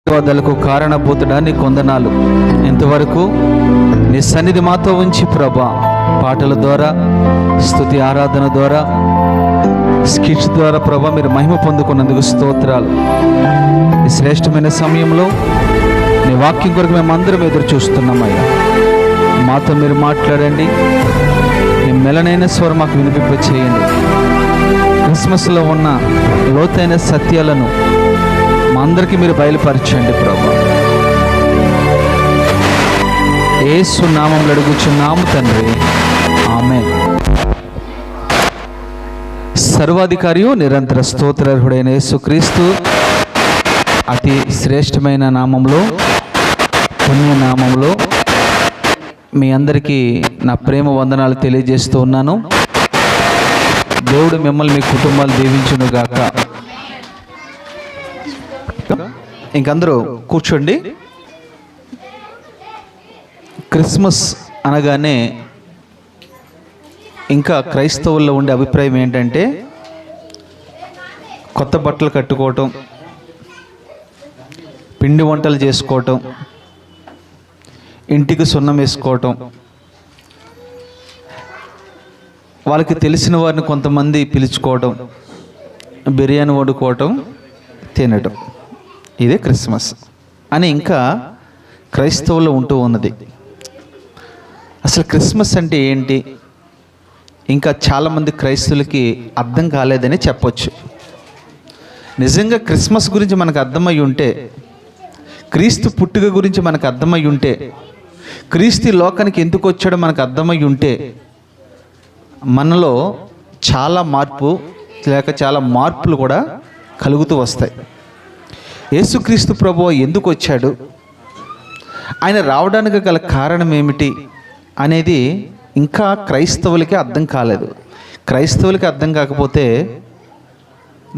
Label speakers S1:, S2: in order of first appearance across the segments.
S1: ఆశీర్వాదాలకు కారణభూతుడా నీ కొందనాలు. ఇంతవరకు నీ సన్నిధి మాతో ఉంచి ప్రభా, పాటల ద్వారా, స్తుతి ఆరాధన ద్వారా, స్కిట్స్ ద్వారా ప్రభా మీరు మహిమ పొందుకున్నందుకు స్తోత్రాలు. ఈ శ్రేష్టమైన సమయంలో నీ వాక్యం కొరకు మేము అందరం ఎదురు చూస్తున్నామయ్యా. మాతో మీరు మాట్లాడండి. నీ మెలనైన స్వరం మాకు వినిపింప చేయండి. క్రిస్మస్లో ఉన్న లోతైన సత్యాలను మా అందరికీ మీరు బయలుపరచండి ప్రభా. యేసు నామములో అడుగుచున్నాము తండ్రి, ఆమేన్. సర్వాధికారియు నిరంతర స్తోత్రార్హుడైన యేసుక్రీస్తు అతి శ్రేష్టమైన నామంలో, పుణ్యనామంలో మీ అందరికీ నా ప్రేమ వందనాలు తెలియజేస్తూ ఉన్నాను. దేవుడు మిమ్మల్ని మీ కుటుంబాలు దీవించును గాక. ఇంకందరూ కూర్చోండి. క్రిస్మస్ అనగానే ఇంకా క్రైస్తవుల్లో ఉండే అభిప్రాయం ఏంటంటే కొత్త బట్టలు కట్టుకోవటం, పిండి వంటలు చేసుకోవటం, ఇంటికి సున్నం వేసుకోవటం, వాళ్ళకి తెలిసిన వారిని కొంతమంది పిలుచుకోవటం, బిర్యానీ వండుకోవటం, తినటం. ఇదే క్రిస్మస్ అని ఇంకా క్రైస్తవుల్లో ఉంటూ ఉన్నది. అసలు క్రిస్మస్ అంటే ఏంటి ఇంకా చాలామంది క్రైస్తవులకి అర్థం కాలేదని చెప్పొచ్చు. నిజంగా క్రిస్మస్ గురించి మనకు అర్థమై ఉంటే, క్రీస్తు పుట్టుక గురించి మనకు అర్థమై ఉంటే, క్రీస్తు లోకానికి ఎందుకు వచ్చాడో మనకు అర్థమై ఉంటే మనలో చాలా మార్పు లేక చాలా మార్పులు కూడా కలుగుతూ వస్తాయి. యేసుక్రీస్తు ప్రభువు ఎందుకు వచ్చాడు, ఆయన రావడానికి గల కారణం ఏమిటి అనేది ఇంకా క్రైస్తవులకి అర్థం కాలేదు. క్రైస్తవులకి అర్థం కాకపోతే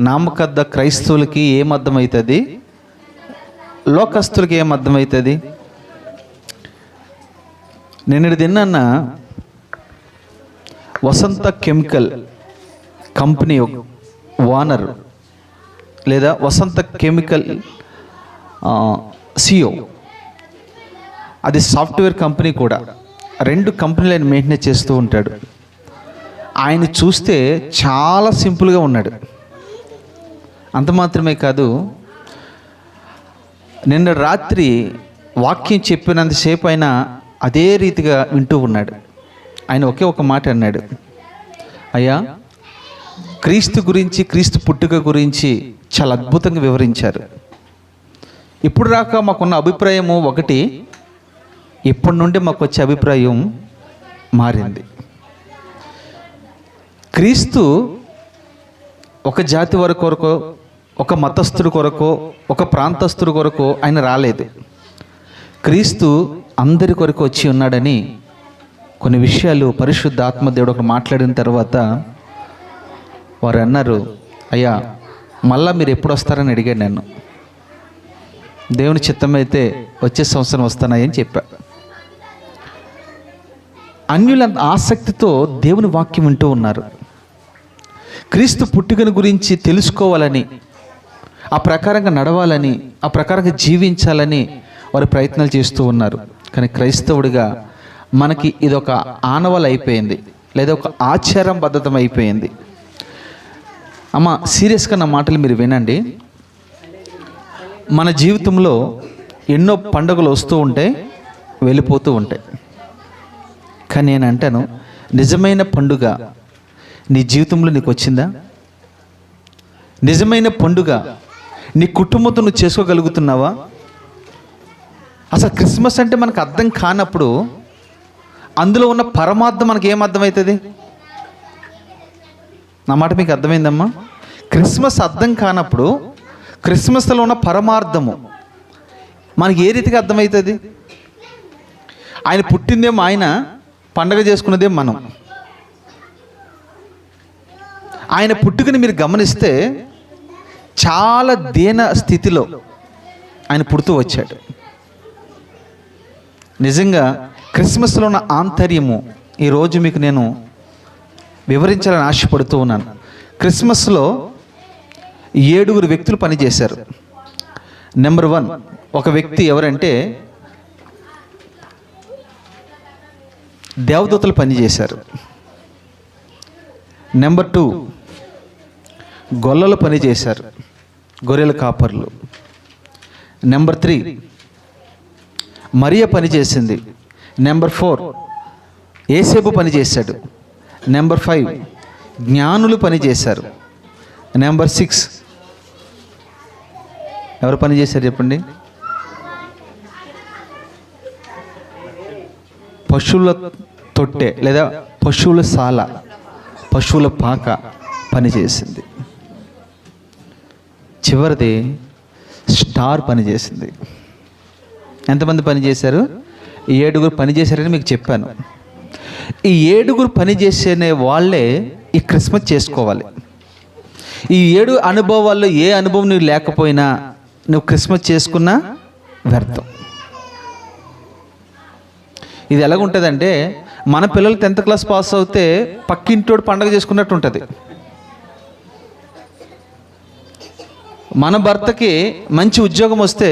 S1: నామకద్ద క్రైస్తవులకి ఏం అర్థమవుతుంది, లోకస్తులకి ఏం అర్థమవుతుంది? నిన్నటి దిన్న వసంత కెమికల్ కంపెనీ ఓనర్ లేదా వసంత కెమికల్ సిఇఓ, అది సాఫ్ట్వేర్ కంపెనీ కూడా, 2 కంపెనీలు ఆయన మెయింటైన్ చేస్తూ ఉంటాడు. ఆయన చూస్తే చాలా సింపుల్గా ఉన్నాడు. అంత మాత్రమే కాదు, నిన్న రాత్రి వాక్యం చెప్పినంతసేపు ఆయన అదే రీతిగా వింటూ ఉన్నాడు. ఆయన ఒకే ఒక మాట అన్నాడు, అయ్యా క్రీస్తు గురించి, క్రీస్తు పుట్టుక గురించి చాలా అద్భుతంగా వివరించారు. ఇప్పుడు రాక మాకున్న అభిప్రాయము ఒకటి, ఇప్పటి నుండి మాకు వచ్చే అభిప్రాయం మారింది. క్రీస్తు ఒక జాతి వారి కొరకో, ఒక మతస్థుడి కొరకో, ఒక ప్రాంతస్థుడి కొరకో ఆయన రాలేదు. క్రీస్తు అందరి కొరకు వచ్చి ఉన్నాడని కొన్ని విషయాలు పరిశుద్ధ ఆత్మదేవుడు ఒకరు మాట్లాడిన తర్వాత వారు అన్నారు, అయ్యా మళ్ళా మీరు ఎప్పుడు వస్తారని అడిగాడు నన్ను. దేవుని చిత్తమైతే వచ్చే సంవత్సరం వస్తానని చెప్పా. అన్యులంత ఆసక్తితో దేవుని వాక్యం వింటూ ఉన్నారు. క్రీస్తు పుట్టుకను గురించి తెలుసుకోవాలని, ఆ ప్రకారంగా నడవాలని, ఆ ప్రకారంగా జీవించాలని వారు ప్రయత్నాలు చేస్తూ ఉన్నారు. కానీ క్రైస్తవుడిగా మనకి ఇదొక ఆనవాలు అయిపోయింది, లేదా ఒక ఆచారం బద్ధతం అయిపోయింది. అమ్మ సీరియస్గా నా మాటలు మీరు వినండి. మన జీవితంలో ఎన్నో పండుగలు వస్తూ ఉంటాయి, వెళ్ళిపోతూ ఉంటాయి. కానీ నేను అంటాను, నిజమైన పండుగ నీ జీవితంలో నీకు వచ్చిందా? నిజమైన పండుగ నీ కుటుంబంతో నువ్వు చేసుకోగలుగుతున్నావా? అసలు క్రిస్మస్ అంటే మనకు అర్థం కానప్పుడు అందులో ఉన్న పరమార్థం మనకి ఏం అర్థమవుతుంది? నా మాట మీకు అర్థమైందమ్మా? క్రిస్మస్ అర్థం కానప్పుడు క్రిస్మస్లో ఉన్న పరమార్థము మనకి ఏ రీతిగా అర్థమవుతుంది? ఆయన పుట్టిందేమో ఆయన, పండగ చేసుకున్నదే మనం. ఆయన పుట్టుకని మీరు గమనిస్తే చాలా దీన స్థితిలో ఆయన పుడుతూ వచ్చాడు. నిజంగా క్రిస్మస్లో ఉన్న ఆంతర్యము ఈరోజు మీకు నేను వివరించాలని ఆశపడుతూ ఉన్నాను. క్రిస్మస్లో 7 వ్యక్తులు పనిచేశారు. నెంబర్ 1 ఒక వ్యక్తి ఎవరంటే దేవదూతలు పనిచేశారు. నెంబర్ 2 గొల్లలు పనిచేశారు, గొర్రెల కాపర్లు. నెంబర్ 3 మరియ పనిచేసింది. నెంబర్ 4 ఏసేపు పనిచేశాడు. నెంబర్ 5 జ్ఞానులు పనిచేశారు. నెంబర్ 6 ఎవరు పనిచేశారు చెప్పండి? పశువుల తొట్టె లేదా పశువుల సాల, పశువుల పాక పనిచేసింది. చివరిది స్టార్ పనిచేసింది. ఎంతమంది పనిచేశారు? 7 పనిచేశారని మీకు చెప్పాను. ఈ 7 పనిచేసే వాళ్ళే ఈ క్రిస్మస్ చేసుకోవాలి. ఈ 7 అనుభవాల్లో ఏ అనుభవం నువ్వు లేకపోయినా నువ్వు క్రిస్మస్ చేసుకున్నా వ్యర్థం. ఇది ఎలాగుంటుందంటే, మన పిల్లలు 10th క్లాస్ పాస్ అవుతే పక్కింటోడు పండగ చేసుకున్నట్టు ఉంటుంది. మన భర్తకి మంచి ఉద్యోగం వస్తే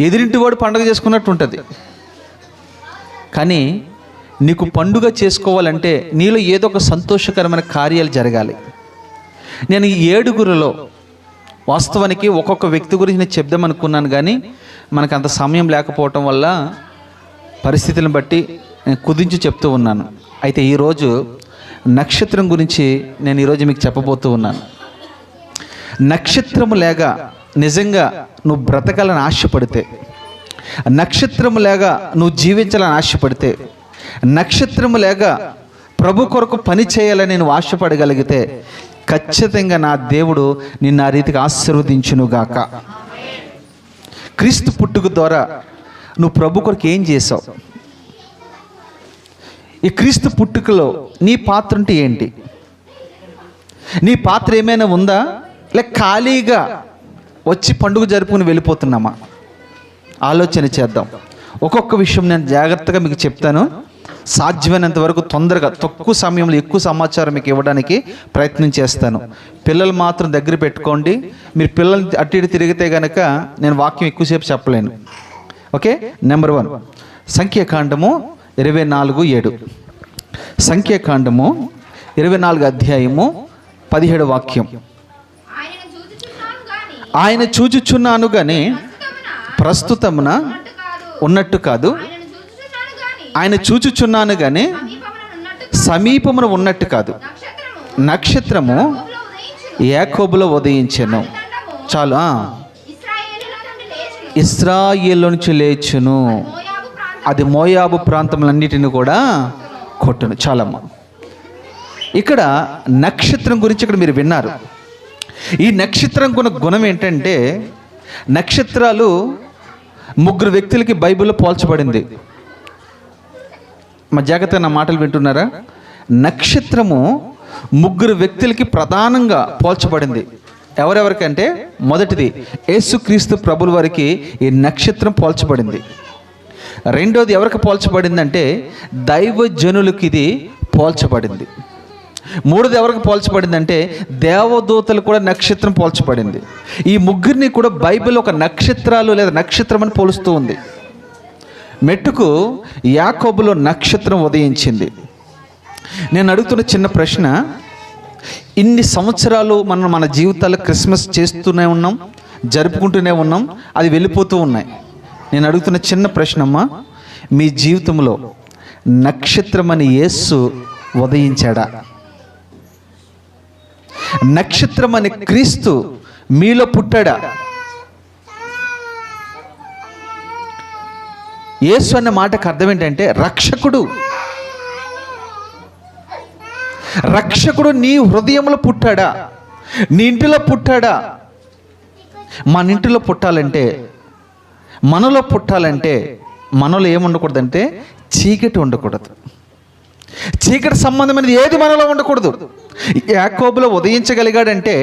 S1: ఎదురింటి వాడు పండగ చేసుకున్నట్టు ఉంటుంది. కానీ నీకు పండుగ చేసుకోవాలంటే నీలో ఏదో ఒక సంతోషకరమైన కార్యాలు జరగాలి. నేను ఈ 7 వాస్తవానికి ఒక్కొక్క వ్యక్తి గురించి నేను చెప్దామనుకున్నాను, కానీ మనకు అంత సమయం లేకపోవటం వల్ల పరిస్థితులను బట్టి నేను కుదించి చెప్తూ ఉన్నాను. అయితే ఈరోజు నక్షత్రం గురించి నేను ఈరోజు మీకు చెప్పబోతూ ఉన్నాను. నక్షత్రము లేక నిజంగా నువ్వు బ్రతకాలని ఆశపడితే, నక్షత్రము లేక నువ్వు జీవించాలని ఆశపడితే, నక్షత్రము లేక ప్రభు కొరకు పని చేయాలని నువ్వు ఆశపడగలిగితే ఖచ్చితంగా నా దేవుడు నిన్ను ఆ రీతికి ఆశీర్వదించునుగాక. క్రీస్తు పుట్టుక ద్వారా నువ్వు ప్రభు కొరకు ఏం చేసావు? ఈ క్రీస్తు పుట్టుకలో నీ పాత్ర అంటే ఏంటి? నీ పాత్ర ఏమైనా ఉందా, లేక ఖాళీగా వచ్చి పండుగ జరుపుకుని వెళ్ళిపోతున్నామా? ఆలోచన చేద్దాం. ఒక్కొక్క విషయం నేను జాగ్రత్తగా మీకు చెప్తాను. సాధ్యమైనంత వరకు తొందరగా తక్కువ సమయంలో ఎక్కువ సమాచారం మీకు ఇవ్వడానికి ప్రయత్నం చేస్తాను. పిల్లలు మాత్రం దగ్గర పెట్టుకోండి. మీరు పిల్లలు అటు ఇటు తిరిగితే కనుక నేను వాక్యం ఎక్కువసేపు చెప్పలేను. ఓకే, నెంబర్ 1 సంఖ్యాకాండము 24:7. సంఖ్యాకాండము 24 అధ్యాయము 17 వాక్యం. ఆయన చూచుచున్నాను గాని ప్రస్తుతమున ఉన్నట్టు కాదు, ఆయన చూచుచున్నాను గాని సమీపమున ఉన్నట్టు కాదు. నక్షత్రము యాకోబులో ఉదయించెను. చాలు. ఇశ్రాయేలు నుంచి లేచును, అది మోయాబు ప్రాంతములన్నిటిని కూడా కొట్టును. చాలమ్మా. ఇక్కడ నక్షత్రం గురించి ఇక్కడ మీరు విన్నారు. ఈ నక్షత్రం గుణం ఏంటంటే, నక్షత్రాలు 3 వ్యక్తులకి బైబిల్లో పోల్చబడింది. మా జాగ్రత్తగా నా మాటలు వింటున్నారా? నక్షత్రము 3 వ్యక్తులకి ప్రధానంగా పోల్చబడింది. ఎవరెవరికంటే, మొదటిది యేసుక్రీస్తు ప్రభుల వారికి ఈ నక్షత్రం పోల్చబడింది. రెండోది ఎవరికి పోల్చబడిందంటే దైవజనులకి ఇది పోల్చబడింది. మూడోది ఎవరికి పోల్చబడిందంటే దేవదూతలు కూడా నక్షత్రం పోల్చబడింది. ఈ 3 కూడా బైబిల్ ఒక నక్షత్రాలు లేదా నక్షత్రం అని పోలుస్తూ ఉంది. మెట్టుకు యాకోబులో నక్షత్రం ఉదయించింది. నేను అడుగుతున్న చిన్న ప్రశ్న, ఇన్ని సంవత్సరాలు మనం మన జీవితాల్లో క్రిస్మస్ చేస్తూనే ఉన్నాం, జరుపుకుంటూనే ఉన్నాం, అది వెళ్ళిపోతూ ఉన్నాయి. నేను అడుగుతున్న చిన్న ప్రశ్న అమ్మా, మీ జీవితంలో నక్షత్రం అని యేసు ఉదయించాడా? నక్షత్రం అని క్రీస్తు మీలో పుట్టాడా? యేసు అన్న మాటకు అర్థం ఏంటంటే రక్షకుడు. రక్షకుడు నీ హృదయంలో పుట్టాడా? నీ ఇంటిలో పుట్టాడా? మన ఇంటిలో పుట్టాలంటే, మనలో పుట్టాలంటే మనలో ఏముండకూడదంటే చీకటి ఉండకూడదు. చీకటి సంబంధమైనది ఏది మనలో ఉండకూడదు. యాకోబులో ఉదయించగలిగాడంటే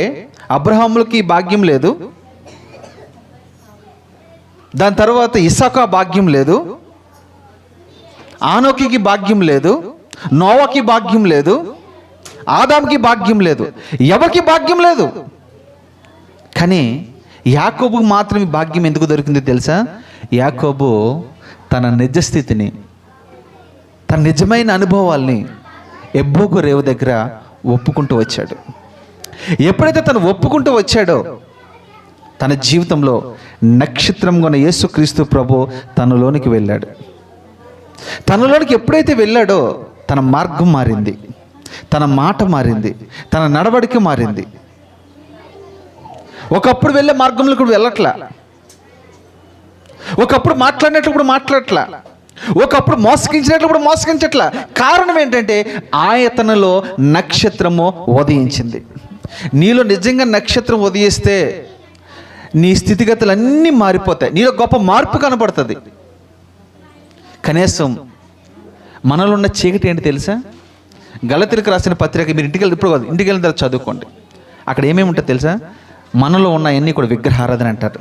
S1: అబ్రహాములకి భాగ్యం లేదు, దాని తర్వాత ఇస్సాకు భాగ్యం లేదు, ఆనోకి భాగ్యం లేదు, నోవాకి భాగ్యం లేదు, ఆదాంకి భాగ్యం లేదు, ఎవరికి భాగ్యం లేదు. కానీ యాకోబుకు మాత్రం ఈ భాగ్యం ఎందుకు దొరికిందో తెలుసా? యాకోబు తన నిజస్థితిని, తన నిజమైన అనుభవాల్ని ఎబ్బోకు రేవు దగ్గర ఒప్పుకుంటూ వచ్చాడు. ఎప్పుడైతే తను ఒప్పుకుంటూ వచ్చాడో తన జీవితంలో నక్షత్రంగా ఉన్న యేసుక్రీస్తు ప్రభు తనలోనికి వెళ్ళాడు. తనలోనికి ఎప్పుడైతే వెళ్ళాడో తన మార్గం మారింది, తన మాట మారింది, తన నడవడిక మారింది. ఒకప్పుడు వెళ్ళే మార్గంలో కూడా వెళ్ళట్లా, ఒకప్పుడు మాట్లాడినట్లు మాట్లాడట్లా, ఒకప్పుడు మోసగించినట్లు కూడా మోసగించట్లా. కారణం ఏంటంటే ఆయతనలో నక్షత్రము ఉదయించింది. నీలో నిజంగా నక్షత్రం ఉదయిస్తే నీ స్థితిగతులన్నీ మారిపోతాయి, నీలో గొప్ప మార్పు కనబడుతుంది. కనీసం మనలో ఉన్న చీకటి ఏంటి తెలుసా? గలతీలకు రాసిన పత్రిక మీరు ఇంటికి వెళ్ళిన తర్వాత చదువుకోండి. అక్కడ ఏమేమి ఉంటుంది తెలుసా? మనలో ఉన్న అన్నీ కూడా విగ్రహారాధన అంటారు.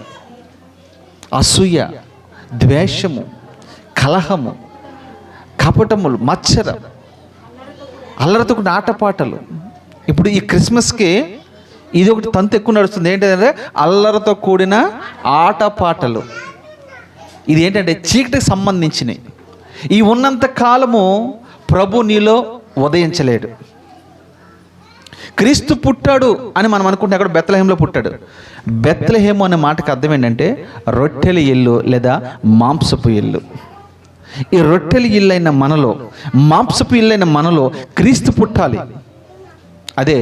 S1: అసూయ, ద్వేషము, కలహము, కపటములు, మత్సర, అల్లరితో కూడిన ఆటపాటలు. ఇప్పుడు ఈ క్రిస్మస్కి ఇది ఒకటి తంతు ఎక్కువ నడుస్తుంది. ఏంటంటే అల్లరితో కూడిన ఆటపాటలు. ఇది ఏంటంటే చీకటికి సంబంధించినవి. ఈ ఉన్నంత కాలము ప్రభు నీలో ఉదయించలేడు. క్రీస్తు పుట్టాడు అని మనం అనుకుంటే అక్కడ బెత్లెహేంలో పుట్టాడు. బెత్లెహేము అనే మాటకు అర్థం ఏంటంటే రొట్టెల ఇల్లు లేదా మాంసపు ఇల్లు. ఈ రొట్టెల ఇల్లైన మనలో, మాంసపు ఇల్లైన మనలో క్రీస్తు పుట్టాలి. అదే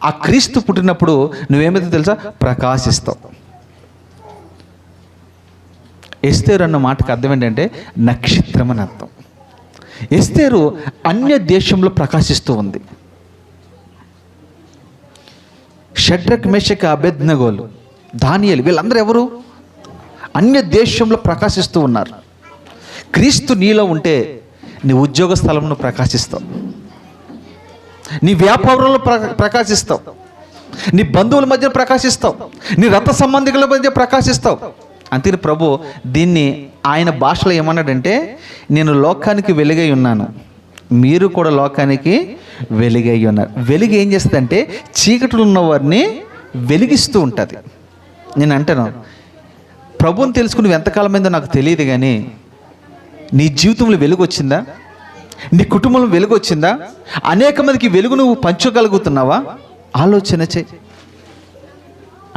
S1: ఆ క్రీస్తు పుట్టినప్పుడు నువ్వేమైతే తెలుసా? ప్రకాశిస్తావు. ఎస్తేరు అన్న మాటకు అర్థం ఏంటంటే నక్షత్రం అని అర్థం. ఎస్తేరు అన్య దేశంలో ప్రకాశిస్తూ ఉంది. షడ్రక్, మేషక్, అబేద్నెగోలు, దానియేలు వీళ్ళందరూ ఎవరు? అన్య దేశంలో ప్రకాశిస్తూ ఉన్నారు. క్రీస్తు నీలో ఉంటే నీ ఉద్యోగ స్థలంలో ప్రకాశిస్తావు, నీ వ్యాపారంలో ప్రకాశిస్తావు, నీ బంధువుల మధ్య ప్రకాశిస్తావు, నీ రక్త సంబంధికుల మధ్య ప్రకాశిస్తావు. అంతే ప్రభు దీన్ని ఆయన భాషలో ఏమన్నాడంటే, నేను లోకానికి వెలుగై ఉన్నాను, మీరు కూడా లోకానికి వెలుగై ఉన్నారు. వెలుగు ఏం చేస్తుందంటే చీకటిలో ఉన్న వారిని వెలిగిస్తూ ఉంటుంది. నేను అంటాను, ప్రభువుని తెలుసుకుని నువ్వు ఎంతకాలమైందో నాకు తెలియదు, కానీ నీ జీవితంలో వెలుగు వచ్చిందా? నీ కుటుంబంలో వెలుగు వచ్చిందా? అనేక మందికి వెలుగు నువ్వు పంచగలుగుతున్నావా? ఆలోచన చేయి.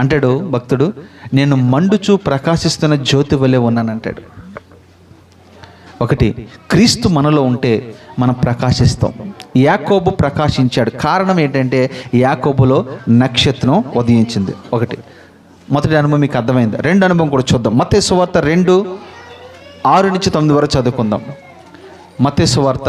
S1: అంటాడు భక్తుడు, నేను మండుచు ప్రకాశిస్తున్న జ్యోతి వలె ఉన్నానంటాడు. ఒకటి, క్రీస్తు మనలో ఉంటే మనం ప్రకాశిస్తాం. యాకోబు ప్రకాశించాడు. కారణం ఏంటంటే యాకోబులో నక్షత్రం ఉదయించింది. ఒకటి, మొదటి అనుభవం మీకు అర్థమైంది. రెండు అనుభవం కూడా చూద్దాం. మత్తయి సువార్త 2:6-9 వరకు చదువుకుందాం. మత్తయి సువార్త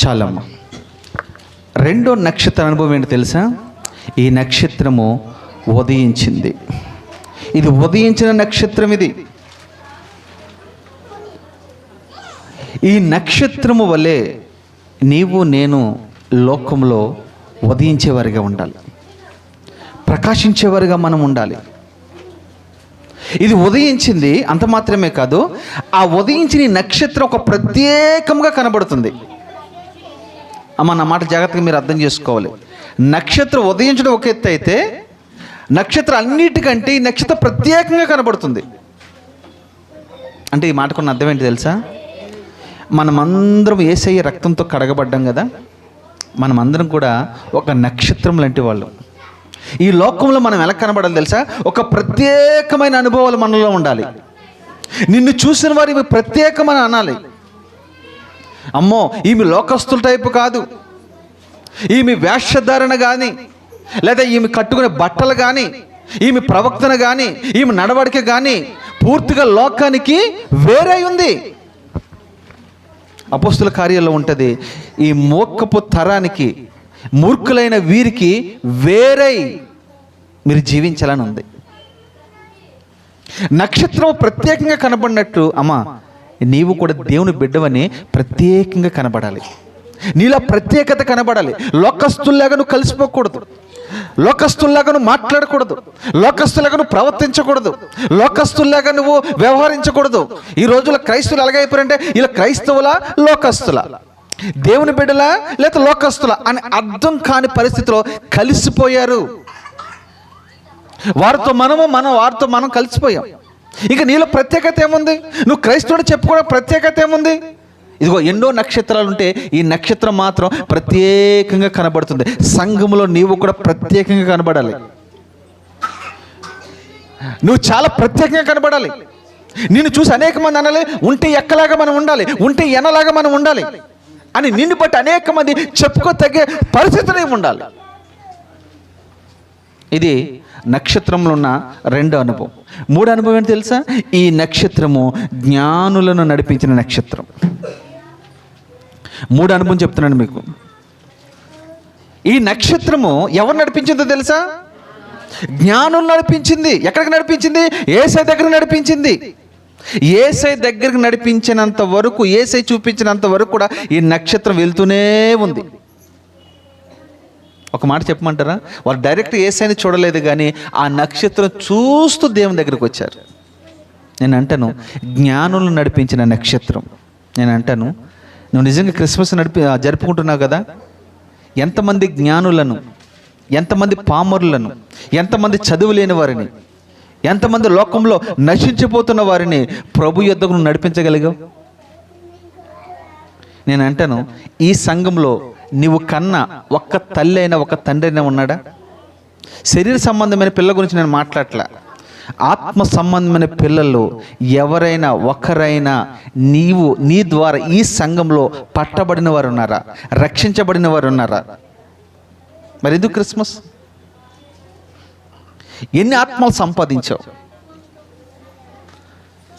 S1: చాలమ్మా. రెండో నక్షత్ర అనుభవం ఏంటి తెలుసా? ఈ నక్షత్రము ఉదయించింది. ఇది ఉదయించిన నక్షత్రం. ఇది ఈ నక్షత్రము వలె నీవు నేను లోకంలో ఉదయించేవారిగా ఉండాలి, ప్రకాశించేవారిగా మనం ఉండాలి. ఇది ఉదయించింది, అంత మాత్రమే కాదు, ఆ ఉదయించిన నక్షత్రం ఒక ప్రత్యేకంగా కనబడుతుంది. అమ్మ, నా మాట జాగ్రత్తగా మీరు అర్థం చేసుకోవాలి. నక్షత్రం ఉదయించడం ఒక ఎత్తు అయితే, నక్షత్రం అన్నిటికంటే ఈ నక్షత్రం ప్రత్యేకంగా కనబడుతుంది. అంటే ఈ మాటకున్న అర్థం ఏంటి తెలుసా? మనమందరం యేసయ్య రక్తంతో కడగబడ్డాం కదా, మనమందరం కూడా ఒక నక్షత్రం లాంటి వాళ్ళు. ఈ లోకంలో మనం ఎలా కనబడాలి తెలుసా? ఒక ప్రత్యేకమైన అనుభవాలు మనలో ఉండాలి. నిన్ను చూసిన వారి ప్రత్యేకమని అనాలి. అమ్మో ఈమె లోకస్తుల టైపు కాదు, ఈమె వేషధారణ కానీ, లేదా ఈమె కట్టుకునే బట్టలు కానీ, ఈమె ప్రవక్తన కానీ, ఈమె నడవడిక కానీ పూర్తిగా లోకానికి వేరే ఉంది. అపోస్తుల కార్యాల్లో ఉంటుంది, ఈ మోక్కపు తరానికి, మూర్ఖులైన వీరికి వేరై మీరు జీవించాలని ఉంది. నక్షత్రం ప్రత్యేకంగా కనబడినట్టు అమ్మా నీవు కూడా దేవుని బిడ్డవని ప్రత్యేకంగా కనబడాలి. నీలో ప్రత్యేకత కనబడాలి. లోకస్తుల్లాగా నువ్వు కలిసిపోకూడదు, లోకస్తుల్లాగా నువ్వు మాట్లాడకూడదు, లోకస్తులాగా నువ్వు ప్రవర్తించకూడదు, లోకస్తుల్లాగా నువ్వు వ్యవహరించకూడదు. ఈ రోజుల్లో క్రైస్తవులు ఎలాగైపోయారంటే ఇలా క్రైస్తవుల లోకస్తుల, దేవుని బిడ్డల లేక లోకస్తుల అని అర్థం కాని పరిస్థితిలో కలిసిపోయారు. వారితో మనం వారితో మనం కలిసిపోయాం. ఇక నీలో ప్రత్యేకత ఏముంది? నువ్వు క్రైస్తవుడు చెప్పుకోవడం ప్రత్యేకత ఏముంది? ఇదిగో ఎన్నో నక్షత్రాలు ఉంటే ఈ నక్షత్రం మాత్రం ప్రత్యేకంగా కనబడుతుంది. సంఘములో నీవు కూడా ప్రత్యేకంగా కనబడాలి. నువ్వు చాలా ప్రత్యేకంగా కనబడాలి. నిన్ను చూసి అనేక మంది అనాలి, ఉంటే ఎక్కలాగా మనం ఉండాలి, ఉంటే ఎనలాగా మనం ఉండాలి అని నిన్ను బట్టి అనేక మంది చెప్పుకో తగ్గే పరిస్థితులే ఉండాలి. ఇది నక్షత్రంలో ఉన్న రెండో అనుభవం. మూడో అనుభవం ఏంటి తెలుసా? ఈ నక్షత్రము జ్ఞానులను నడిపించిన నక్షత్రం. మూడో అనుభవం చెప్తున్నాను మీకు. ఈ నక్షత్రము ఎవరు నడిపించిందో తెలుసా? జ్ఞానులు నడిపించింది. ఎక్కడికి నడిపించింది? యేసయ్య దగ్గరికి నడిపించింది. యేసయ్య దగ్గరికి నడిపించినంత వరకు, యేసయ్య చూపించినంత వరకు కూడా ఈ నక్షత్రం వెళ్తూనే ఉంది. ఒక మాట చెప్పమంటారా? వాళ్ళు డైరెక్ట్ యేసయ్యని చూడలేదు, కానీ ఆ నక్షత్రం చూస్తూ దేవుని దగ్గరికి వచ్చారు. నేను అంటాను జ్ఞానులను నడిపించిన నక్షత్రం. నేను అంటాను నువ్వు నిజంగా క్రిస్మస్ జరుపుకుంటున్నావు కదా, ఎంతమంది జ్ఞానులను, ఎంతమంది పామరులను, ఎంతమంది చదువు లేని వారిని, ఎంతమంది లోకంలో నశించిపోతున్న వారిని ప్రభు యొద్దకు నువ్వు నడిపించగలిగావు. నేను అంటాను ఈ సంఘంలో నీవు కన్నా ఒక్క తల్లి అయినా ఒక్క తండ్రి అయినా ఉన్నాడా? శరీర సంబంధమైన పిల్లల గురించి నేను మాట్లాడట్లా. ఆత్మ సంబంధమైన పిల్లలు ఎవరైనా ఒకరైనా నీ ద్వారా ఈ సంఘంలో పట్టబడిన వారు ఉన్నారా? రక్షించబడిన వారు ఉన్నారా? మరి ఎందుకు క్రిస్మస్? ఎన్ని ఆత్మలు సంపాదించావు?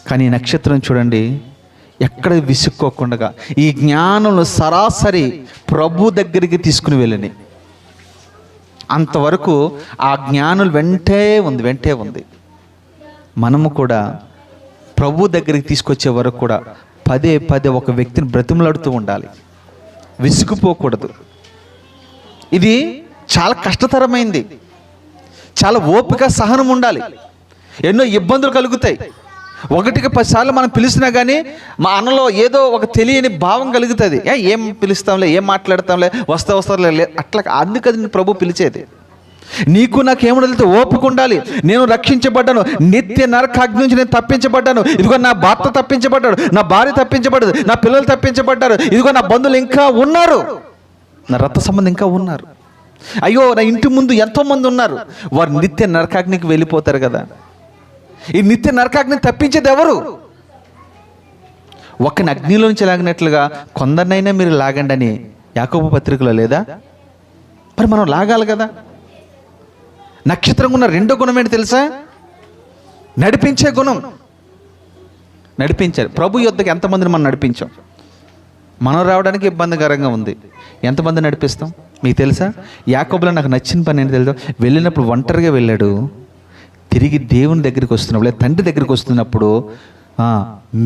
S1: కానీ నక్షత్రం చూడండి, ఎక్కడ విసుక్కోకుండా ఈ జ్ఞానంలో సరాసరి ప్రభు దగ్గరికి తీసుకుని వెళ్ళని అంతవరకు ఆ జ్ఞానులు వెంటే ఉంది. మనము కూడా ప్రభు దగ్గరికి తీసుకొచ్చే వరకు కూడా పదే ఒక వ్యక్తిని బ్రతిమలాడుతూ ఉండాలి, విసుగుపోకూడదు. ఇది చాలా కష్టతరమైంది, చాలా ఓపిక సహనం ఉండాలి. ఎన్నో ఇబ్బందులు కలుగుతాయి. 1కి 10 సార్లు మనం పిలిచినా కానీ మా అన్నలో ఏదో ఒక తెలియని భావం కలుగుతుంది. ఏం పిలుస్తాంలే, ఏం మాట్లాడతాంలే, వస్తారులే, అట్లా అందుకది నేను ప్రభు పిలిచేది. నీకు నాకేమో తెలితే ఓపిక ఉండాలి. నేను రక్షించబడ్డాను, నిత్య నరకాగ్ని నుంచి నేను తప్పించబడ్డాను. ఇదిగో నా భర్త తప్పించబడ్డాడు, నా భార్య తప్పించబడ్డదు, నా పిల్లలు తప్పించబడ్డారు, ఇదిగో నా బంధువులు ఇంకా ఉన్నారు, నా రక్త సంబంధం ఇంకా ఉన్నారు. అయ్యో నా ఇంటి ముందు ఎంతోమంది ఉన్నారు, వారు నిత్య నరకాగ్నికి వెళ్ళిపోతారు కదా. ఈ నిత్య నరకాగ్ని తప్పించేది ఎవరు? ఒకని అగ్నిలో నుంచి లాగినట్లుగా కొందరినైనా మీరు లాగండి అని యాకోబు పత్రికలో లేదా? మరి మనం లాగాలి కదా. నక్షత్రం ఉన్న రెండో గుణం ఏంటి తెలుసా? నడిపించే గుణం. నడిపించారు. ప్రభు యొద్దకు ఎంతమందిని మనం నడిపించాం? మనం రావడానికి ఇబ్బందికరంగా ఉంది, ఎంతమంది నడిపిస్తాం? మీకు తెలుసా? యాకోబులో నాకు నచ్చిన పని ఏంటి తెలుసా? వెళ్ళినప్పుడు ఒంటరిగా వెళ్ళాడు, తిరిగి దేవుని దగ్గరికి వస్తున్నప్పుడు, లేదా తండ్రి దగ్గరికి వస్తున్నప్పుడు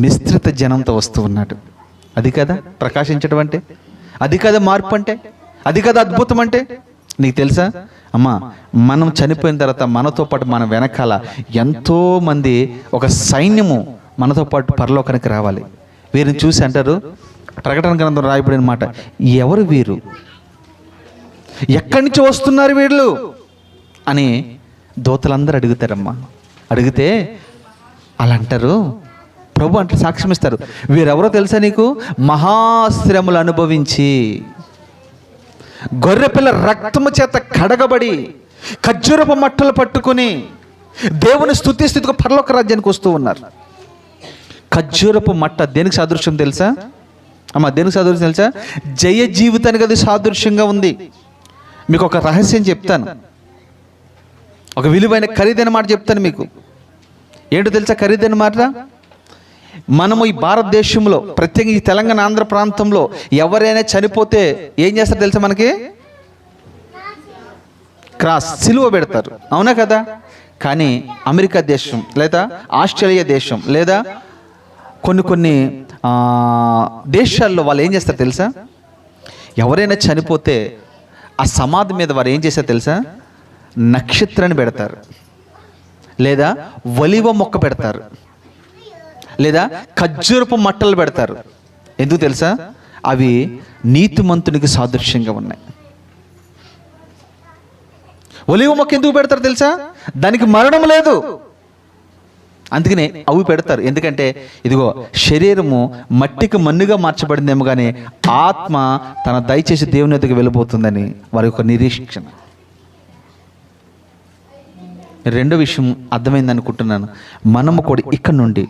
S1: మిశ్రిత జనంతో వస్తూ ఉన్నాడు. అది కదా ప్రకాశించడం అంటే, అది కదా మార్పు అంటే, అది కదా అద్భుతం అంటే. నీకు తెలుసా అమ్మా, మనం చనిపోయిన తర్వాత మనతో పాటు మన వెనకాల ఎంతోమంది, ఒక సైన్యము మనతో పాటు పరలోకానికి రావాలి. వీరిని చూసి అంటారు, ప్రకటన గ్రంథం రాయబడిన మాట, ఎవరు వీరు, ఎక్కడి నుంచి వస్తున్నారు వీళ్ళు అని దూతలందరూ అడుగుతారమ్మా. అడిగితే అలా అంటారు, ప్రభు అంటే సాక్ష్యం ఇస్తారు, వీరెవరో తెలుసా నీకు? మహాశ్రమలు అనుభవించి, గొర్రెపిల్ల రక్తము చేత కడగబడి, ఖర్జూరపు మట్టలు పట్టుకుని దేవుని స్తుతి స్థితికి పరలోక రాజ్యానికి వస్తూ ఉన్నారు. ఖర్జూరపు మట్ట దేనికి సాదృశ్యం తెలుసా? అమ్మ దేనికి సాదృశ్యం తెలుసా? జయ జీవితానికి అది సాదృశ్యంగా ఉంది. మీకు ఒక రహస్యం చెప్తాను, ఒక విలువైన ఖరీదైన మాట చెప్తాను మీకు. ఏంటో తెలుసా ఖరీదైన మాట? మనము ఈ భారతదేశంలో, ప్రత్యేకంగా ఈ తెలంగాణ ఆంధ్ర ప్రాంతంలో ఎవరైనా చనిపోతే ఏం చేస్తారు తెలుసా? మనకి క్రాస్, సిలువ పెడతారు, అవునా కదా? కానీ అమెరికా దేశం లేదా ఆస్ట్రేలియా దేశం లేదా కొన్ని దేశాల్లో వాళ్ళు ఏం చేస్తారు తెలుసా? ఎవరైనా చనిపోతే ఆ సమాధి మీద వారు ఏం చేస్తారు తెలుసా? నక్షత్రాన్ని పెడతారు, లేదా ఒలివ మొక్క పెడతారు, లేదా ఖర్జూరపు మట్టలు పెడతారు. ఎందుకు తెలుసా? అవి నీతిమంతునికి సాదృశ్యంగా ఉన్నాయి. ఒలివ మొక్క ఎందుకు పెడతారు తెలుసా? దానికి మరణం లేదు, అందుకనే అవి పెడతారు. ఎందుకంటే ఇదిగో శరీరము మట్టికి మన్నుగా మార్చబడిందేమో కానీ ఆత్మ తన దయచేసి దేవుని ఎదుగు వెళ్ళిపోతుందని వారి యొక్క నిరీక్షణ. రెండో విషయం అర్థమైంది అనుకుంటున్నాను. మనము కూడా ఇక్కడ నుండి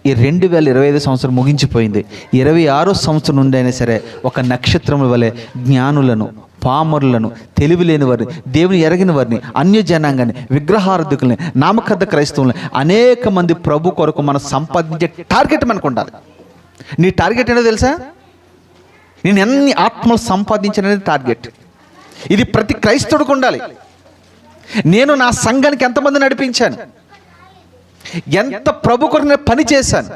S1: ఈ 2025 సంవత్సరం ముగించిపోయింది, 26వ సంవత్సరం నుండి అయినా సరే ఒక నక్షత్రముల వలె జ్ఞానులను, పామరులను, తెలివి లేని వారిని, దేవుని ఎరగిన వారిని, అన్య జనాంగాన్ని, విగ్రహార్థకుల్ని, నామకర్త క్రైస్తవుల్ని, అనేక మంది ప్రభు కొరకు మనం సంపాదించే టార్గెట్ మనకు ఉండాలి. నీ టార్గెట్ ఏంటో తెలుసా? నేను ఎన్ని ఆత్మలు సంపాదించాననేది టార్గెట్. ఇది ప్రతి క్రైస్తవుడికి ఉండాలి. నేను నా సంఘానికి ఎంతమంది నడిపించాను, ఎంత ప్రభు కొరకు నేను పని చేశాను,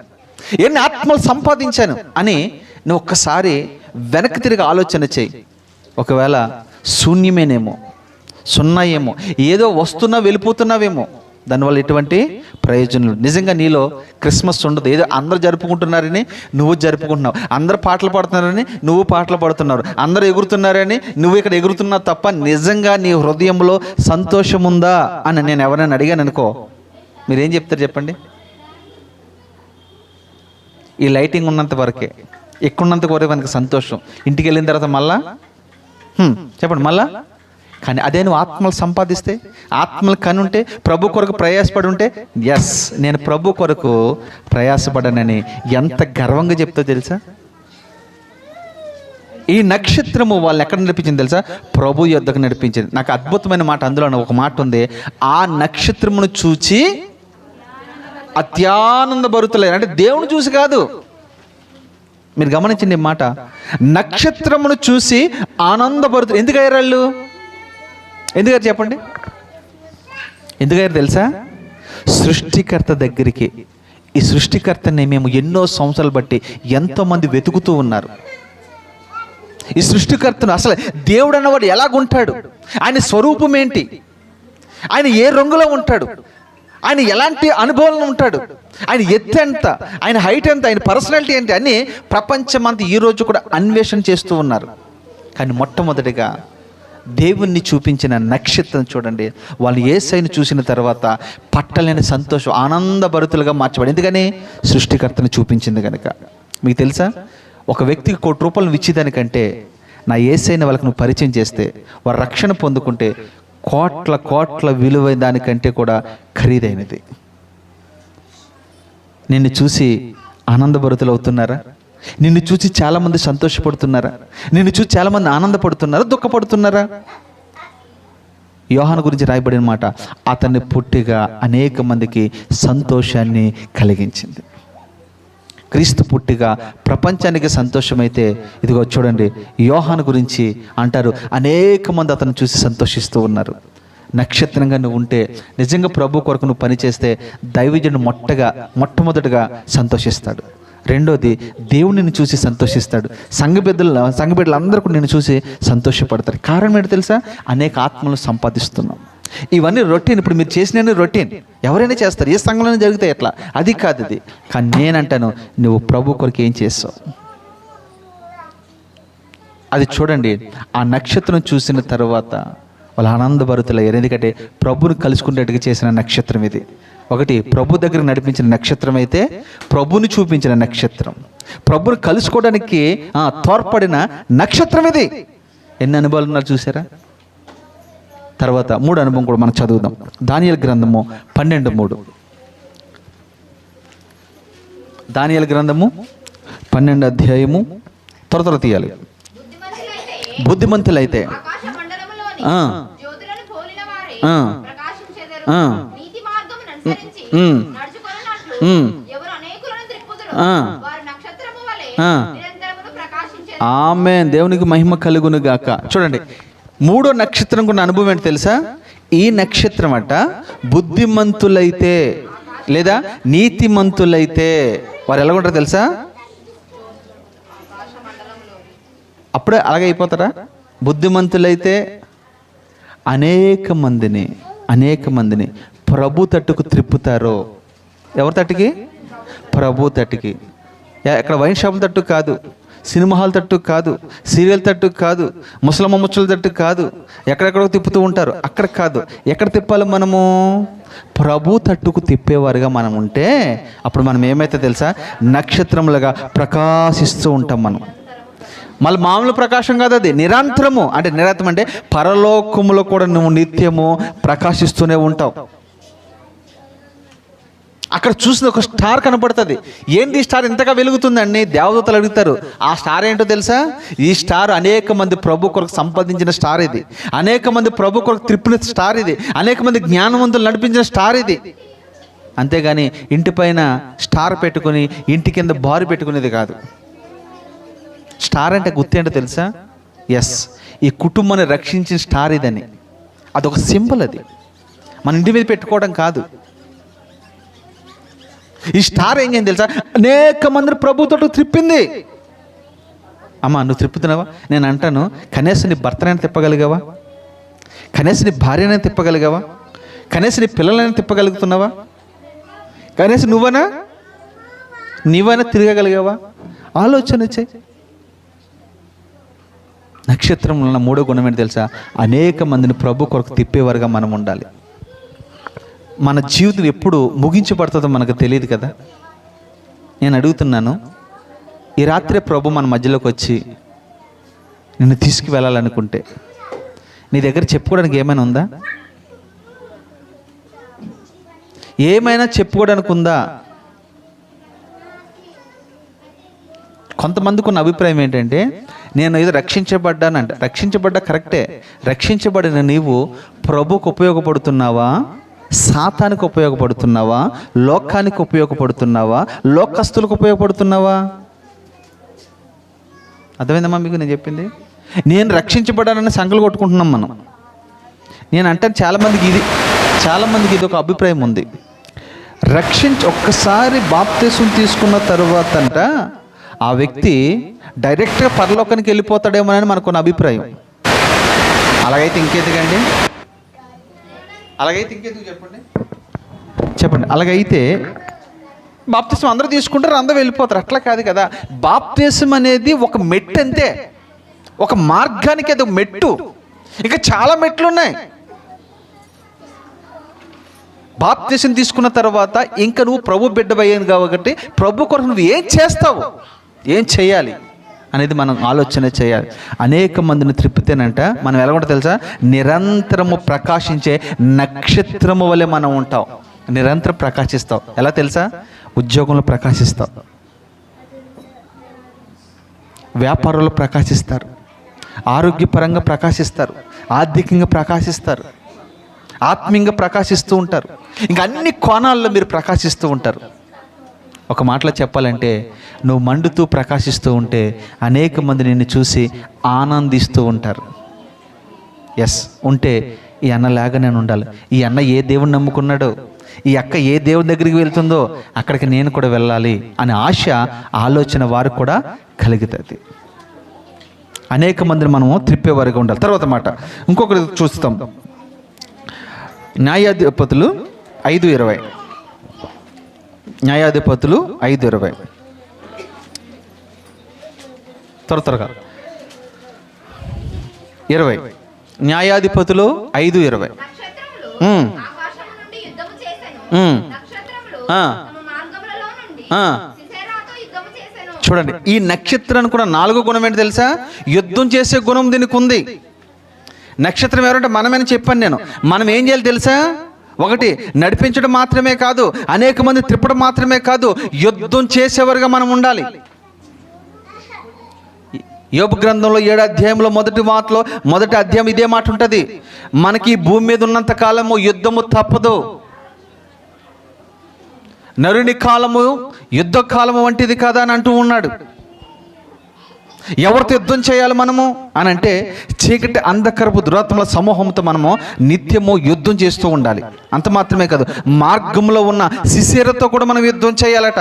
S1: ఎన్ని ఆత్మలు సంపాదించాను అని నువ్వు ఒక్కసారి వెనక్కి తిరిగి ఆలోచన చేయి. ఒకవేళ శూన్యమేనేమో, సున్నా ఏమో, ఏదో వస్తున్నా వెళ్ళిపోతున్నావేమో, దానివల్ల ఎటువంటి ప్రయోజనం. నిజంగా నీలో క్రిస్మస్ ఉండదు. ఏదో అందరూ జరుపుకుంటున్నారని నువ్వు జరుపుకుంటున్నావు, అందరు పాటలు పాడుతున్నారని నువ్వు పాటలు పాడుతున్నారు, అందరూ ఎగురుతున్నారని నువ్వు ఇక్కడ ఎగురుతున్నావు తప్ప నిజంగా నీ హృదయంలో సంతోషం ఉందా అని నేను ఎవరైనా అడిగాను అనుకో, మీరేం చెప్తారు చెప్పండి? ఈ లైటింగ్ ఉన్నంత వరకే, ఎక్కున్నంత వరకే మనకి సంతోషం. ఇంటికి వెళ్ళిన తర్వాత మళ్ళా చెప్పండి మళ్ళా. కానీ అదే నువ్వు ఆత్మలు సంపాదిస్తే, ఆత్మలు కనుంటే, ప్రభు కొరకు ప్రయాసపడి ఉంటే, ఎస్ నేను ప్రభు కొరకు ప్రయాసపడనని ఎంత గర్వంగా చెప్తా తెలుసా? ఈ నక్షత్రము వాళ్ళని ఎక్కడ నడిపించింది తెలుసా? ప్రభు యొద్దకు నడిపించింది. నాకు అద్భుతమైన మాట అందులో ఒక మాట ఉంది, ఆ నక్షత్రమును చూచి అత్యానందభరితులైన, అంటే దేవుని చూసి కాదు, మీరు గమనించండి మాట, నక్షత్రమును చూసి ఆనందభరితులు. ఎందుకయ్యారు వాళ్ళు? ఎందుకయ్యారు చెప్పండి? ఎందుకయ్యారు తెలుసా? సృష్టికర్త దగ్గరికి, ఈ సృష్టికర్తని మేము ఎన్నో సంవత్సరాలు బట్టి ఎంతోమంది వెతుకుతూ ఉన్నారు. ఈ సృష్టికర్తను, అసలు దేవుడు అన్నవాడు ఎలాగుంటాడు, ఆయన స్వరూపం ఏంటి, ఆయన ఏ రంగులో ఉంటాడు, ఆయన ఎలాంటి అనుభవంలో ఉంటాడు, ఆయన ఎత్తు ఎంత, ఆయన హైట్ ఎంత, ఆయన పర్సనాలిటీ ఏంటి అని ప్రపంచమంతా ఈరోజు కూడా అన్వేషణ చేస్తూ ఉన్నారు. కానీ మొట్టమొదటిగా దేవుణ్ణి చూపించిన నక్షత్రం చూడండి, వాళ్ళు యేసయ్యను చూసిన తర్వాత పట్టలేని సంతోషం, ఆనందభరితులుగా మార్చబడి. ఎందుకని? సృష్టికర్తను చూపించింది కనుక. మీకు తెలుసా, ఒక వ్యక్తికి ₹1 ఇచ్చేదానికంటే నా యేసయ్యని వాళ్ళకి నువ్వు పరిచయం చేస్తే, వారు రక్షణ పొందుకుంటే కోట్ల విలువైన దానికంటే కూడా ఖరీదైనది. నిన్ను చూసి ఆనందభరితులు అవుతున్నారా? నిన్ను చూసి చాలామంది సంతోషపడుతున్నారా? నిన్ను చూసి చాలామంది ఆనందపడుతున్నారా, దుఃఖపడుతున్నారా? యోహాను గురించి రాయబడిన మాట, అతన్ని పుట్టిగా అనేక మందికి సంతోషాన్ని కలిగించింది. క్రీస్తు పుట్టిగా ప్రపంచానికి సంతోషమైతే, ఇదిగో చూడండి యోహాను గురించి అంటారు, అనేక మంది అతను చూసి సంతోషిస్తూ ఉన్నారు. నక్షత్రంగా నువ్వు ఉంటే, నిజంగా ప్రభు కొరకు నువ్వు పనిచేస్తే దైవజనుడు మొట్టమొదటిగా సంతోషిస్తాడు. రెండోది దేవుడిని చూసి సంతోషిస్తాడు. సంఘ బిడ్డలందరూ కూడా నిన్ను చూసి సంతోషపడతారు. కారణం ఏంటో తెలుసా? అనేక ఆత్మలను సంపాదిస్తున్నాం. ఇవన్నీ రొటీన్. ఇప్పుడు మీరు చేసిన రొటీన్ ఎవరైనా చేస్తారు, ఏ సంఘంలోనే జరుగుతాయి, ఎట్లా అది కాదు ఇది. కానీ నేనంటాను, నువ్వు ప్రభు కొరకు ఏం చేస్తావు అది చూడండి. ఆ నక్షత్రం చూసిన తర్వాత వాళ్ళు ఆనందభరితులయ్యారు. ఎందుకంటే ప్రభుని కలుసుకునేట్టుగా చేసిన నక్షత్రం ఇది. ఒకటి ప్రభు దగ్గర నడిపించిన నక్షత్రం అయితే, ప్రభుని చూపించిన నక్షత్రం, ప్రభుని కలుసుకోవడానికి తోడ్పడిన నక్షత్రం ఇది. ఎన్ని అనుభవాలు ఉన్నారు చూసారా? తర్వాత 3 అనుభవం కూడా మనం చదువుదాం. దానియేలు గ్రంథము 12:3. దానియేలు గ్రంథము 12వ అధ్యాయము త్వర తీయాలి. బుద్ధిమంతులైతే ఆమేన్. దేవునికి మహిమ కలుగును గాక. చూడండి, 3వ నక్షత్రం కూడా అనుభవం ఏంటి తెలుసా? ఈ నక్షత్రం అట బుద్ధిమంతులైతే లేదా నీతిమంతులైతే వారు ఎలా ఉంటారు తెలుసా? అప్పుడే అలాగే అయిపోతారా? బుద్ధిమంతులైతే అనేక మందిని ప్రభు తట్టుకు త్రిప్పుతారో. ఎవరి తట్టుకి? ప్రభు తట్టుకి. ఎక్కడ వైన్ షాపుల తట్టు కాదు, సినిమా హాల్ తట్టు కాదు, సీరియల్ తట్టు కాదు, ముసలమ్మ ముచ్చల తట్టు కాదు, ఎక్కడెక్కడో తిప్పుతూ ఉంటారు, అక్కడ కాదు. ఎక్కడ తిప్పాలి మనము? ప్రభు తట్టుకు తిప్పేవారుగా మనం ఉంటే అప్పుడు మనం ఏమైతే తెలుసా? నక్షత్రములుగా ప్రకాశిస్తూ ఉంటాం మనం. మళ్ళీ మామూలు ప్రకాశం కాదు, అది నిరంతరము. అంటే నిరంతరం అంటే పరలోకములో కూడా నువ్వు నిత్యము ప్రకాశిస్తూనే ఉంటావు. అక్కడ చూసిన ఒక స్టార్ కనపడుతుంది. ఏంటి ఈ స్టార్ ఇంతగా వెలుగుతుందండి? దేవదూతలు అడుగుతారు, ఆ స్టార్ ఏంటో తెలుసా? ఈ స్టార్ అనేక మంది ప్రభు కొరకు సంపాదించిన స్టార్ ఇది, అనేక మంది ప్రభు కొరకు త్రిప్పిన స్టార్ ఇది, అనేక మంది జ్ఞానవంతులు నడిపించిన స్టార్ ఇది. అంతేగాని ఇంటిపైన స్టార్ పెట్టుకుని ఇంటి కింద బారు పెట్టుకునేది కాదు. స్టార్ అంటే గుర్తు ఏంటో తెలుసా? ఎస్, ఈ కుటుంబాన్ని రక్షించిన స్టార్ ఇదని. అదొక సింబల్. అది మన ఇంటి మీద పెట్టుకోవడం కాదు. ఈ స్టార్ ఏం చేయండి తెలుసా? అనేక మంది ప్రభుత్వం త్రిప్పింది. అమ్మా, నువ్వు త్రిప్పుతున్నావా? నేను అంటాను, కనీసం నీ భర్తనైనా తిప్పగలిగావా? కనీసం నీ భార్యనైనా తిప్పగలిగావా? కనీసం నీ పిల్లలైనా తిప్పగలుగుతున్నావా? కనీసం నీవైనా తిరగగలిగావా? ఆలోచన చేయి. నక్షత్రంలో ఉన్న 3వ గుణం ఏంటి తెలుసా? అనేక మందిని ప్రభు కొరకు తిప్పేవారుగా మనం ఉండాలి. మన జీవితం ఎప్పుడు ముగించబడుతుందో మనకు తెలియదు కదా. నేను అడుగుతున్నాను, ఈ రాత్రి ప్రభు మన మధ్యలోకి వచ్చి నిన్ను తీసుకువెళ్ళాలనుకుంటే నీ దగ్గర చెప్పుకోవడానికి ఏమైనా ఉందా? ఏమైనా చెప్పుకోవడానికి ఉందా? కొంతమందికి ఉన్న అభిప్రాయం ఏంటంటే, నేను ఏదో రక్షించబడ్డానంట. రక్షించబడ్డా కరెక్టే. రక్షించబడిన నీవు ప్రభుకు ఉపయోగపడుతున్నావా? సాతానికి ఉపయోగపడుతున్నావా? లోకానికి ఉపయోగపడుతున్నావా? లోకస్తులకు ఉపయోగపడుతున్నావా? అర్థమైందమ్మా మీకు నేను చెప్పింది? నేను రక్షించబడానని సంకలు కొట్టుకుంటున్నాం మనం. నేను అంటే చాలామందికి ఇది ఒక అభిప్రాయం ఉంది. ఒక్కసారి బాప్తిసం తీసుకున్న తరువాత అంట ఆ వ్యక్తి డైరెక్ట్గా పరలోకానికి వెళ్ళిపోతాడేమోనని మనకున్న అభిప్రాయం. అలాగైతే ఇంకెందుకండి? చెప్పండి. అలాగైతే బాప్తిసం అందరూ తీసుకుంటారు, అందరూ వెళ్ళిపోతారు. అట్లా కాదు కదా. బాప్తిసం అనేది ఒక మెట్టు అంతే, ఒక మార్గానికి అది మెట్టు. ఇంకా చాలా మెట్లు ఉన్నాయి. బాప్తిసం తీసుకున్న తర్వాత ఇంకా నువ్వు ప్రభు బిడ్డవయ్యాను కాబట్టి ప్రభు కొరకు నువ్వు ఏం చేస్తావు, ఏం చేయాలి అనేది మనం ఆలోచన చేయాలి. అనేక మందిని త్రిప్పితేనంట మనం ఎలా ఉంటాం తెలుసా? నిరంతరము ప్రకాశించే నక్షత్రము వలె మనం ఉంటాం. నిరంతరం ప్రకాశిస్తావు. ఎలా తెలుసా? ఉద్యోగంలో ప్రకాశిస్తావు, వ్యాపారంలో ప్రకాశిస్తారు, ఆరోగ్యపరంగా ప్రకాశిస్తారు, ఆర్థికంగా ప్రకాశిస్తారు, ఆత్మీయంగా ప్రకాశిస్తూ ఉంటారు. ఇంకా అన్ని కోణాల్లో మీరు ప్రకాశిస్తూ ఉంటారు. ఒక మాటలో చెప్పాలంటే, నువ్వు మండుతూ ప్రకాశిస్తూ ఉంటే అనేక మంది నిన్ను చూసి ఆనందిస్తూ ఉంటారు. ఎస్, ఉంటే ఈ అన్నలాగా నేను ఉండాలి, ఈ అన్న ఏ దేవుని నమ్ముకున్నాడో, ఈ అక్క ఏ దేవుని దగ్గరికి వెళ్తుందో అక్కడికి నేను కూడా వెళ్ళాలి అనే ఆశ, ఆలోచన వారికి కూడా కలుగుతుంది. అనేక మందిని మనము త్రిప్పేవారిగా ఉండాలి. తర్వాత మాట ఇంకొకటి చూస్తాం. న్యాయాధిపతులు 5:20. న్యాయాధిపతులు 5:20. త్వరగా 20. న్యాయాధిపతులు 5:20. చూడండి, ఈ నక్షత్రానికి కూడా 4వ గుణం ఏంటి తెలుసా? యుద్ధం చేసే గుణం దీనికి ఉంది. నక్షత్రం ఎవరంటే మనమని చెప్పాను నేను. మనం ఏం చేయాలి తెలుసా? 1, నడిపించడం మాత్రమే కాదు, అనేక మంది త్రిప్పడం మాత్రమే కాదు, యుద్ధం చేసేవారుగా మనం ఉండాలి. యోబు గ్రంథంలో 7 అధ్యాయంలో మొదటి అధ్యాయం ఇదే మాట ఉంటుంది, మనకి ఈ భూమి మీద ఉన్నంత కాలము యుద్ధము తప్పదు, నరుని కాలము యుద్ధ కాలము వంటిది కదా అని అంటూ ఉన్నాడు. ఎవరితో యుద్ధం చేయాలి మనము అని అంటే, చీకటి అంధకరపు దురాత్మల సమూహంతో మనము నిత్యము యుద్ధం చేస్తూ ఉండాలి. అంత మాత్రమే కాదు, మార్గంలో ఉన్న శిశిరతో కూడా మనం యుద్ధం చేయాలట.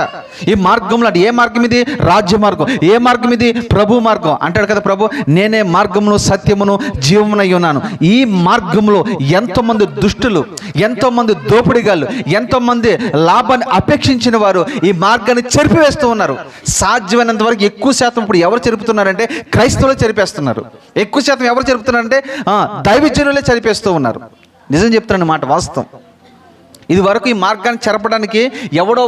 S1: ఈ మార్గంలో అంటే ఏ మార్గం ఇది? రాజ్య మార్గం. ఏ మార్గం ఇది? ప్రభు మార్గం. అంటాడు కదా ప్రభు, నేనే మార్గమును సత్యమును జీవమునై ఉన్నాను. ఈ మార్గంలో ఎంతోమంది దుష్టులు, ఎంతోమంది దోపిడిగాళ్ళు, ఎంతోమంది లాభాన్ని అపేక్షించిన వారు ఈ మార్గాన్ని చెరిపివేస్తూ ఉన్నారు. సాధ్యమైనంత వరకు ఎక్కువ శాతం ఇప్పుడు ఎవరు చెరుపుతున్నారంటే క్రైస్తవులే చెరిపేస్తున్నారు. ఎక్కువ శాతం ఎవరు చెరుపుతున్నారంటే దైవజనులే చెరిపేస్తూ ఉన్నారు. నిజం చెప్తున్నాను మాట, వాస్తవం. ఇది వరకు ఈ మార్గాన్ని చెరపడానికి ఎవడో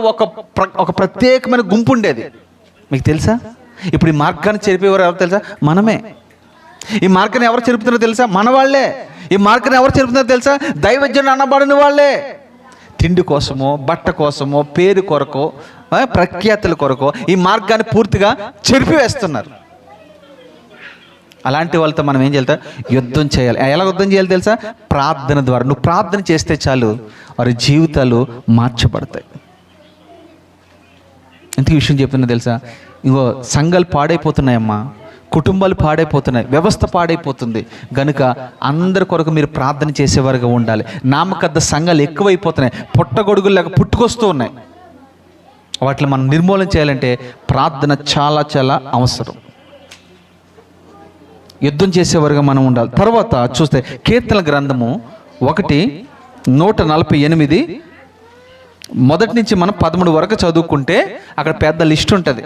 S1: ఒక ప్రత్యేకమైన గుంపు ఉండేది, మీకు తెలుసా? ఇప్పుడు ఈ మార్గాన్ని చెరిపేవారు ఎవరు తెలుసా? మనమే. ఈ మార్గాన్ని ఎవరు చెరుపుతున్నారో తెలుసా? మన వాళ్ళే. ఈ మార్గాన్ని ఎవరు చెరుపుతున్నారో తెలుసా? దైవజనులు అనబడిన వాళ్ళే. తిండి కోసమో, బట్ట కోసమో, పేరు కొరకో, ప్రఖ్యాతుల కొరకో ఈ మార్గాన్ని పూర్తిగా చెరిపివేస్తున్నారు. అలాంటి వాళ్ళతో మనం ఏం చేయాలి? యుద్ధం చేయాలి. ఎలా యుద్ధం చేయాలి తెలుసా? ప్రార్థన ద్వారా. నువ్వు ప్రార్థన చేస్తే చాలు, వారి జీవితాలు మార్చబడతాయి. ఇంతకీ విషయం చెప్తున్నా తెలుసా? ఇంకో సంఘాలు పాడైపోతున్నాయమ్మా, కుటుంబాలు పాడైపోతున్నాయి, వ్యవస్థ పాడైపోతుంది. గనుక అందరి కొరకు మీరు ప్రార్థన చేసేవారుగా ఉండాలి. నామకద్ద సంఘాలు ఎక్కువైపోతున్నాయి, పుట్టగొడుగులు లేక పుట్టుకొస్తూ ఉన్నాయి. వాటిని మనం నిర్మూలన చేయాలంటే ప్రార్థన చాలా చాలా అవసరం. యుద్ధం చేసేవారుగా మనం ఉండాలి. తర్వాత చూస్తే కీర్తన గ్రంథము 1:148 మొదటి నుంచి మనం 13 వరకు చదువుకుంటే అక్కడ పెద్ద లిస్ట్ ఉంటుంది.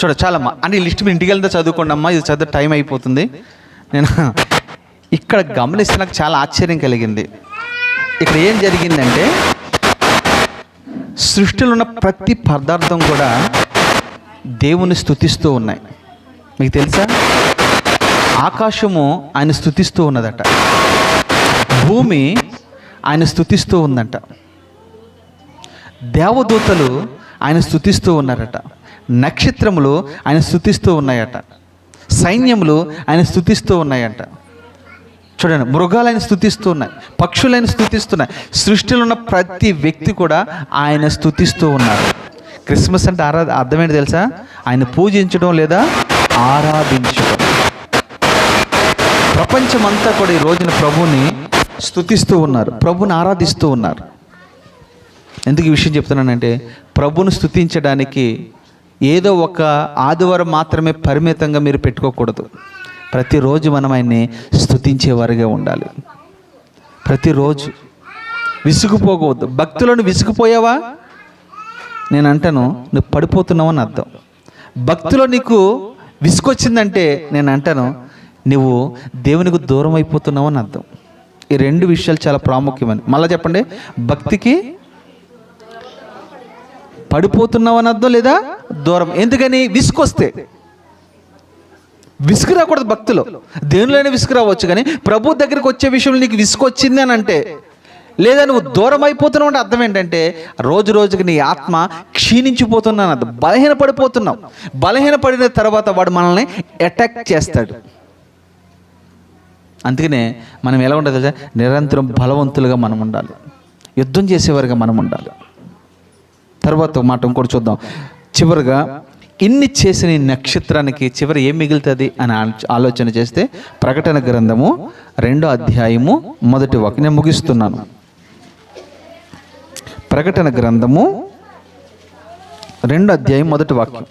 S1: చూడ చాలమ్మా అని లిస్ట్ మీరు ఇంటికి వెళ్తే చదువుకోండి అమ్మా, ఇది చదువు టైం అయిపోతుంది. నేను ఇక్కడ గమనిస్తే నాకు చాలా ఆశ్చర్యం కలిగింది. ఇక్కడ ఏం జరిగిందంటే, సృష్టిలో ఉన్న ప్రతి పదార్థం కూడా దేవుని స్తుతిస్తూ ఉన్నాయి. మీకు తెలుసా? ఆకాశము ఆయన స్తుతిస్తూ ఉన్నదట, భూమి ఆయన స్తుతిస్తూ ఉందంట, దేవదూతలు ఆయన స్తుతిస్తూ ఉన్నారట, నక్షత్రములు ఆయన స్తుతిస్తూ ఉన్నాయట, సైన్యములు ఆయన స్తుతిస్తూ ఉన్నాయంట. చూడండి, మృగాలు ఆయన స్తుతిస్తూ ఉన్నాయి, పక్షులు ఆయన స్తుతిస్తున్నాయి. సృష్టిలో ఉన్న ప్రతి వ్యక్తి కూడా ఆయన స్తుతిస్తూ ఉన్నారు. క్రిస్మస్ అంటే అర్థం ఏంటి తెలుసా? ఆయన పూజించడం లేదా ఆరాధించడం. ప్రపంచమంతా కూడా ఈ రోజున ప్రభుని స్తుతిస్తూ ఉన్నారు, ప్రభుని ఆరాధిస్తూ ఉన్నారు. ఎందుకు ఈ విషయం చెప్తున్నానంటే, ప్రభుని స్తుతించడానికి ఏదో ఒక ఆదివారం మాత్రమే పరిమితంగా మీరు పెట్టుకోకూడదు. ప్రతిరోజు మనం ఆయన్ని స్తుతించేవారుగా ఉండాలి. ప్రతిరోజు విసుగుపోకూడదు. భక్తులను విసుగుపోయావా? నేను అంటాను, నువ్వు పడిపోతున్నావు అని అర్థం. భక్తిలో నీకు విసుకొచ్చిందంటే నేను అంటాను, నువ్వు దేవునికి దూరం అయిపోతున్నావు అని అర్థం. ఈ రెండు విషయాలు చాలా ప్రాముఖ్యమని. మళ్ళీ చెప్పండి, భక్తికి పడిపోతున్నావు అని అర్థం లేదా దూరం. ఎందుకని? విసుకొస్తే. విసుగు రాకూడదు భక్తిలో. దేవునిలోనే విసుగు రావచ్చు, కానీ ప్రభు దగ్గరికి వచ్చే విషయంలో నీకు విసుకొచ్చింది అని అంటే, లేదా నువ్వు దూరం అయిపోతున్నావు అంటే అర్థం ఏంటంటే, రోజు రోజుకి నీ ఆత్మ క్షీణించిపోతున్నాను అర్థం. బలహీనపడిపోతున్నావు. బలహీనపడిన తర్వాత వాడు మనల్ని అటాక్ చేస్తాడు. అందుకనే మనం ఎలా ఉండాలి తెలుసా? నిరంతరం బలవంతులుగా మనం ఉండాలి, యుద్ధం చేసేవారుగా మనం ఉండాలి. తర్వాత మాట ఇంకోటి చూద్దాం. చివరిగా, ఇన్ని చేసిన ఈ నక్షత్రానికి చివరి ఏం మిగులుతుంది అని ఆలోచన చేస్తే, ప్రకటన గ్రంథము 2వ అధ్యాయము 1వ వాక్యం. నేను ముగిస్తున్నాను. ప్రకటన గ్రంథము 2వ అధ్యాయం 1వ వాక్యం.